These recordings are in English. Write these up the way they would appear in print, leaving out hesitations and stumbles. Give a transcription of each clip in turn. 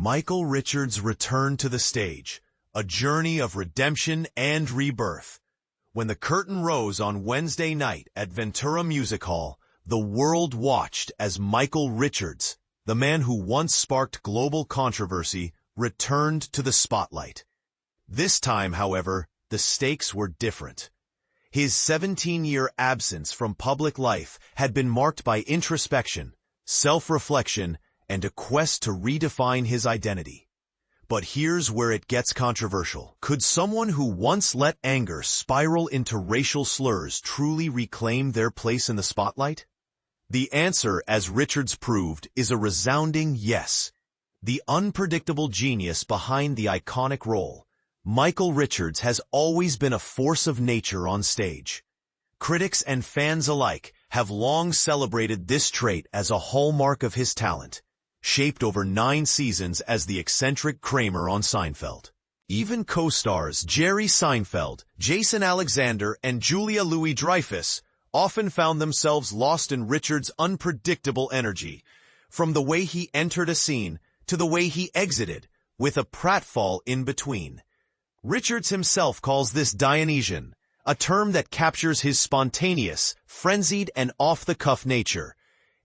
Michael Richards returned to the stage, a journey of redemption and rebirth. When the curtain rose on Wednesday night at Ventura Music Hall, the world watched as Michael Richards, the man who once sparked global controversy, returned to the spotlight. This time, however, the stakes were different. His 17-year absence from public life had been marked by introspection, self-reflection, and a quest to redefine his identity. But here's where it gets controversial. Could someone who once let anger spiral into racial slurs truly reclaim their place in the spotlight? The answer, as Richards proved, is a resounding yes. The unpredictable genius behind the iconic role, Michael Richards has always been a force of nature on stage. Critics and fans alike have long celebrated this trait as a hallmark of his talent, shaped over 9 seasons as the eccentric Kramer on Seinfeld. Even co-stars Jerry Seinfeld, Jason Alexander, and Julia Louis-Dreyfus often found themselves lost in Richards' unpredictable energy, from the way he entered a scene to the way he exited, with a pratfall in between. Richards himself calls this Dionysian, a term that captures his spontaneous, frenzied, and off-the-cuff nature.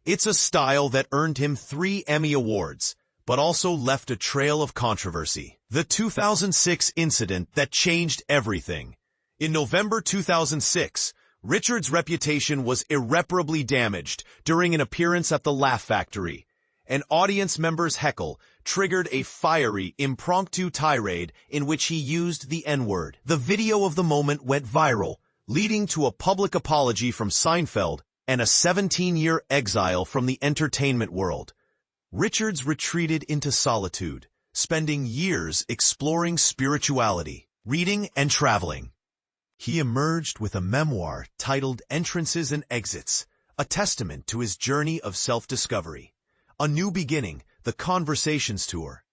It's a style that earned him 3 Emmy Awards, but also left a trail of controversy. The 2006 incident that changed everything. In November 2006, Richards' reputation was irreparably damaged during an appearance at the Laugh Factory. An audience member's heckle triggered a fiery, impromptu tirade in which he used the N-word. The video of the moment went viral, leading to a public apology from Seinfeld and a 17-year exile from the entertainment world. Richards retreated into solitude, spending years exploring spirituality, reading, and traveling. He emerged with a memoir titled Entrances and Exits, a testament to his journey of self-discovery. A New Beginning, the Conversations Tour.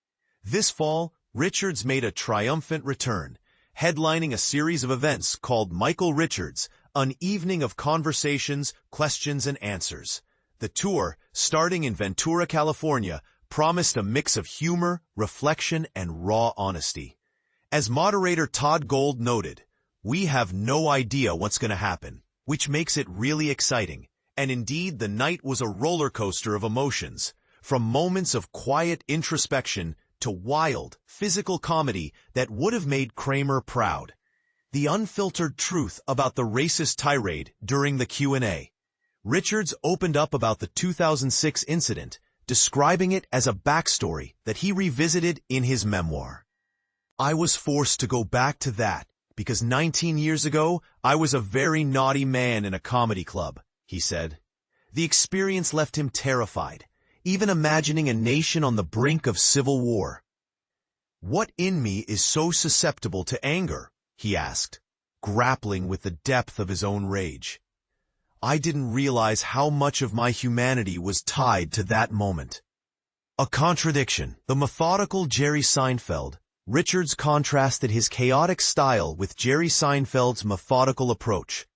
This fall, Richards made a triumphant return, headlining a series of events called Michael Richards, an evening of conversations, questions, and answers. The tour, starting in Ventura, California, promised a mix of humor, reflection, and raw honesty. As moderator Todd Gold noted, "We have no idea what's going to happen, which makes it really exciting." And indeed, the night was a roller coaster of emotions, from moments of quiet introspection to wild, physical comedy that would have made Kramer proud. The unfiltered truth about the racist tirade during the Q&A. Richards opened up about the 2006 incident, describing it as a backstory that he revisited in his memoir. "I was forced to go back to that because 19 years ago, I was a very naughty man in a comedy club," he said. The experience left him terrified, even imagining a nation on the brink of civil war. "What in me is so susceptible to anger?" he asked, grappling with the depth of his own rage. "I didn't realize how much of my humanity was tied to that moment." A contradiction. The methodical Jerry Seinfeld, Richards contrasted his chaotic style with Jerry Seinfeld's methodical approach.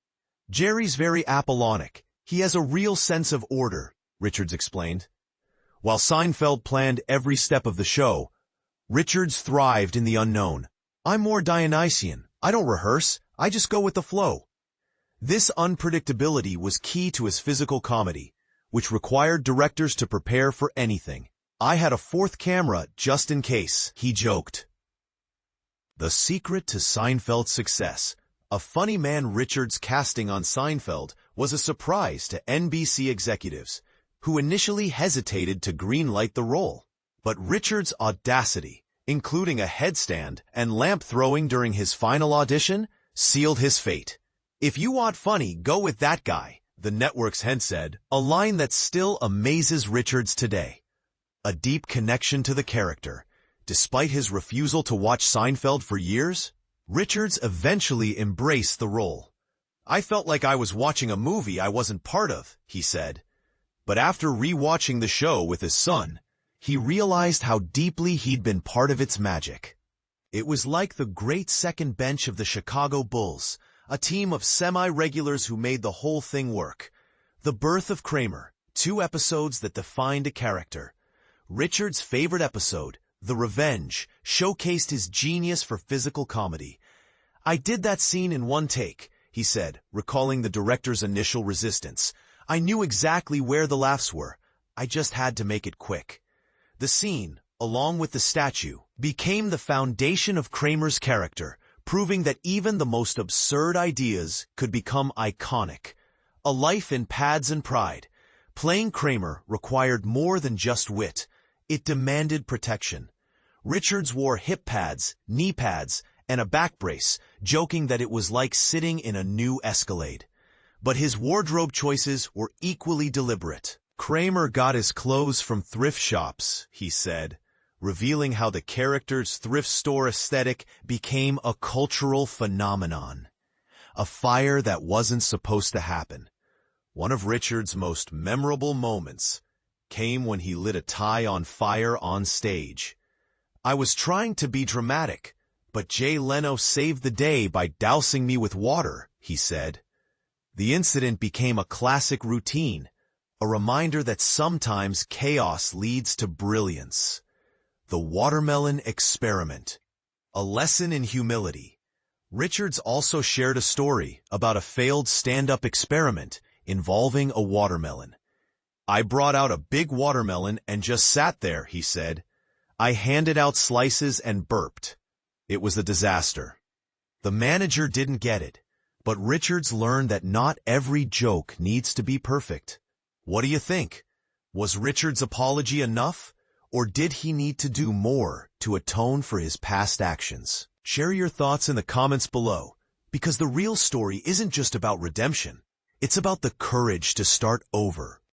"Jerry's very Apollonic. He has a real sense of order," Richards explained. While Seinfeld planned every step of the show, Richards thrived in the unknown. "I'm more Dionysian. I don't rehearse. I just go with the flow." This unpredictability was key to his physical comedy, which required directors to prepare for anything. "I had a 4th camera just in case," he joked. The secret to Seinfeld's success. A funny man Richards' casting on Seinfeld was a surprise to NBC executives, who initially hesitated to greenlight the role. But Richards' audacity, including a headstand and lamp throwing during his final audition, sealed his fate. "If you want funny, go with that guy," the network's head said, a line that still amazes Richards today. A deep connection to the character. Despite his refusal to watch Seinfeld for years, Richards eventually embraced the role. "I felt like I was watching a movie I wasn't part of," he said. But after re-watching the show with his son, he realized how deeply he'd been part of its magic. It was like the great second bench of the Chicago Bulls, a team of semi-regulars who made the whole thing work. The birth of Kramer, 2 episodes that defined a character. Richards' favorite episode, The Revenge, showcased his genius for physical comedy. "I did that scene in one take," he said, recalling the director's initial resistance. "I knew exactly where the laughs were. I just had to make it quick." The scene, along with the statue, became the foundation of Kramer's character, proving that even the most absurd ideas could become iconic. A life in pads and pride. Playing Kramer required more than just wit. It demanded protection. Richards wore hip pads, knee pads, and a back brace, joking that it was like sitting in a new Escalade. But his wardrobe choices were equally deliberate. "Kramer got his clothes from thrift shops," he said, revealing how the character's thrift store aesthetic became a cultural phenomenon. A fire that wasn't supposed to happen. One of Richards' most memorable moments came when he lit a tie on fire on stage. "I was trying to be dramatic, but Jay Leno saved the day by dousing me with water," he said. The incident became a classic routine, a reminder that sometimes chaos leads to brilliance. The watermelon experiment. A lesson in humility. Richards also shared a story about a failed stand-up experiment involving a watermelon. "I brought out a big watermelon and just sat there," he said. "I handed out slices and burped. It was a disaster." The manager didn't get it, but Richards learned that not every joke needs to be perfect. What do you think? Was Richards' apology enough, or did he need to do more to atone for his past actions? Share your thoughts in the comments below, because the real story isn't just about redemption. It's about the courage to start over,